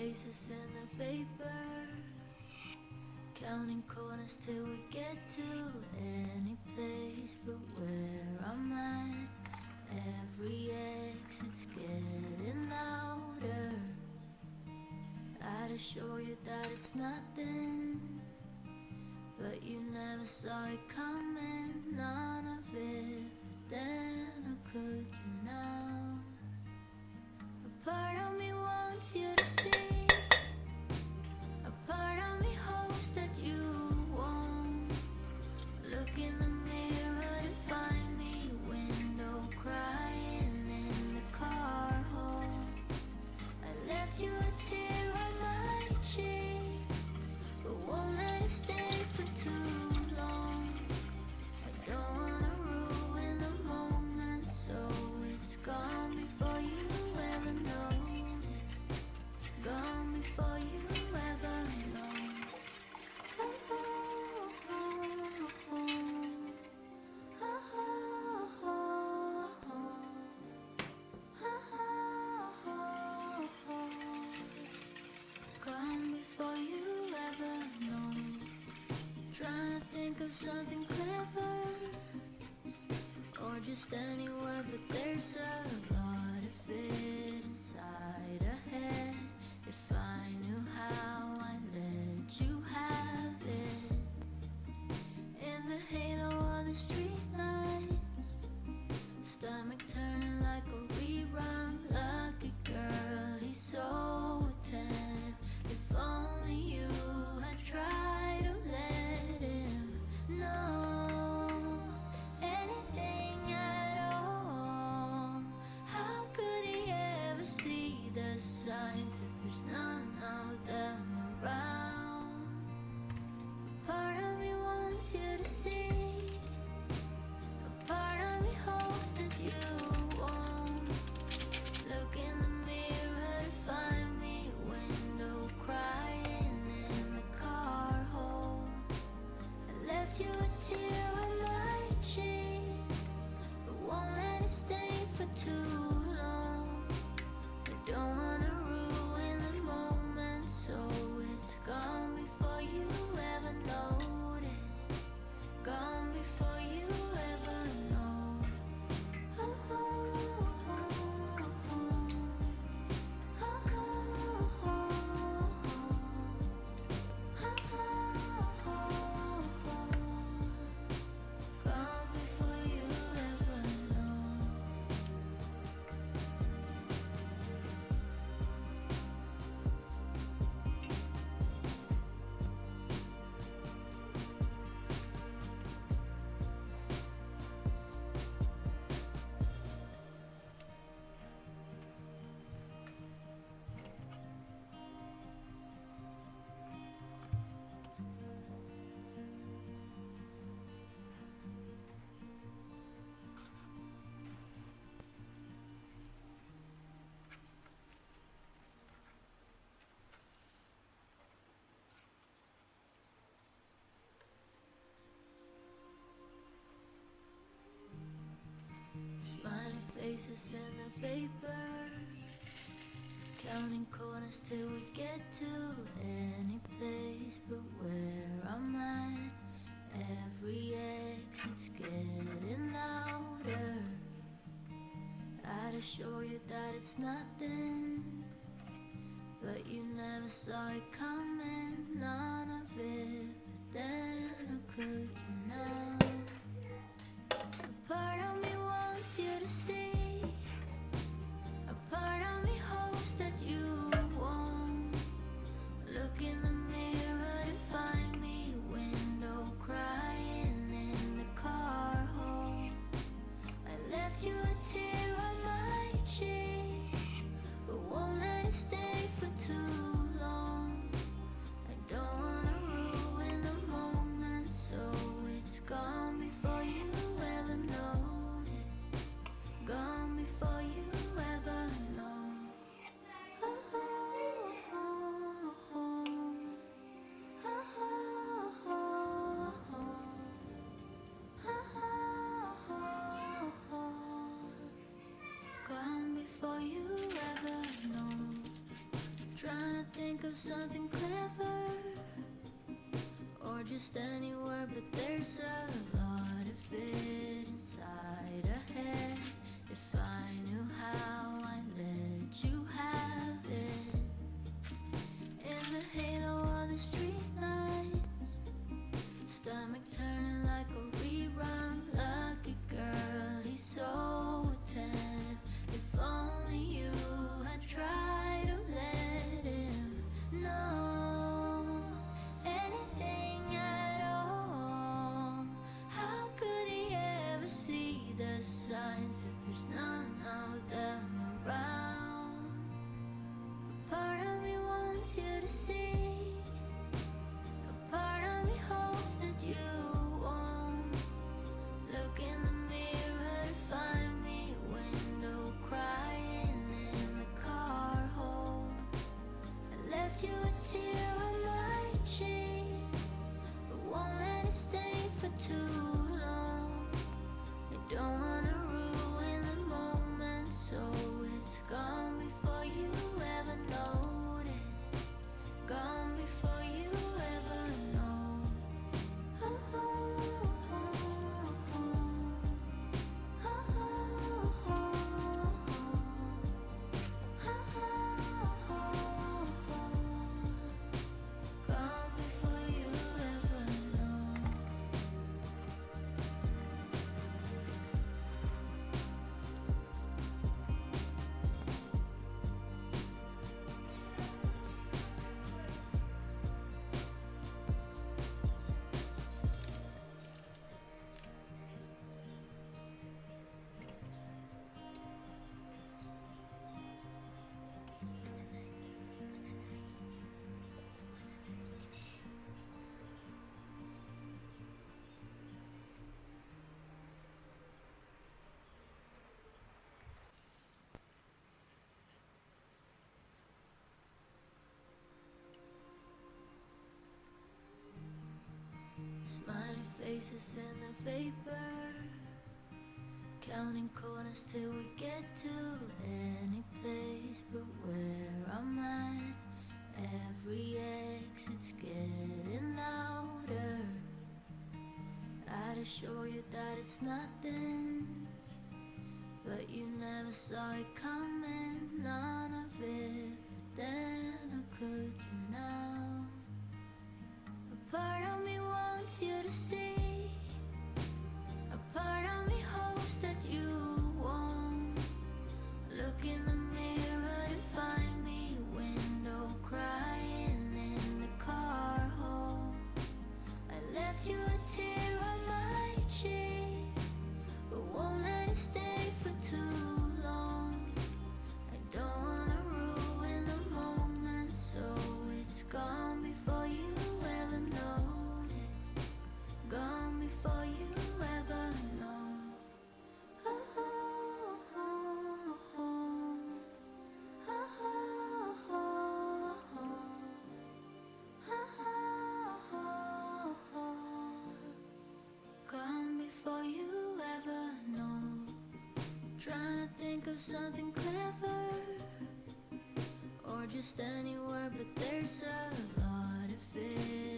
faces in the vapor, counting corners till we get to any place but where I'm at. Every exit's getting louder. I'd assure you that it's nothing, but you never saw it coming, none of it. Then or could you now? A part of me wants you to see, a part of me hopes that you won't. Look in the mirror and find me, window crying in the car home. I left you a tear on my cheek, but won't let it stay for too long. I don't wanna ruin the moment, so it's gone before you ever know it. Gone before you ever know. Oh, oh, oh, oh, oh, oh, oh. Gone before you ever know. Trying to think of something clever, or just any word, but there's a lot of it inside a head. If I knew how, I'd let you have it. In the halo of the street lights, stomach turning like a rerun. Lucky girl, he's so attentive. If only you had tried to let him know anything at all. How could he ever see the signs if there's none of them around? Part of me wants you to see, a part of me hopes that you won't. Look in the mirror and find me, window crying in the car home. I left you a tear on my cheek, but won't let it stay for too long. I don't wanna ruin the moment, so it's gone before you ever notice. Gone before you ever know. Oh, oh, oh, oh, oh, oh, gone before you ever know. Smiley faces in the vapor, counting corners till we get to any place but where I'm at. Every exit's getting louder. I'd assure you that it's nothing, but you never saw it coming, none of it. But then or could you now? A part of me wants you to see, a part of me hopes that you won't. Look in the mirror and find me, window crying in the car home. I left you a tear on my cheek, but won't let it stay for too long. I don't wanna ruin the moment, so it's gone before you ever notice. Gone before you ever know. Oh, oh, oh, oh, oh, oh, oh, oh. Gone before you ever know. Trying to think of something clever, or just any word, but there's a lot of it inside a head. If I knew how, I'd let you have it. In the halo of the street lights, stomach turning like a rerun. Lucky girl, he's so attentive. If only you had tried to let him know anything at all. How could he ever see the signs if there's none of them around? Part of me wants you to see, a part of me hopes that you won't. Look in the mirror to find me, window crying in the car home. I left you a tear on my cheek, but won't let it stay for too long. I don't wanna ruin the moment, so it's gone before you ever notice. Gone before you ever know. Oh, oh, oh, oh. Oh, oh, oh, oh. Oh, oh, oh. Gone before you ever know. Smiley faces in the vapor, counting corners till we get to any place but where I'm at. Every exit's getting louder. I'd assure you that it's nothing, but you never saw it coming, none of it. Then how could you now? A part of me wants you to see, a part of me hopes that you won't. Look in the mirror to find me, window crying in the car home. I left you a tear on my cheek, but won't let it stay for too long. I don't wanna ruin the moment, so it's gone before you ever notice. Gone before you ever know. Oh, oh, oh, oh. Oh, oh, oh, oh. Oh, oh, oh. Gone before you ever know. Trying to think of something clever, or just any word, but there's a lot of it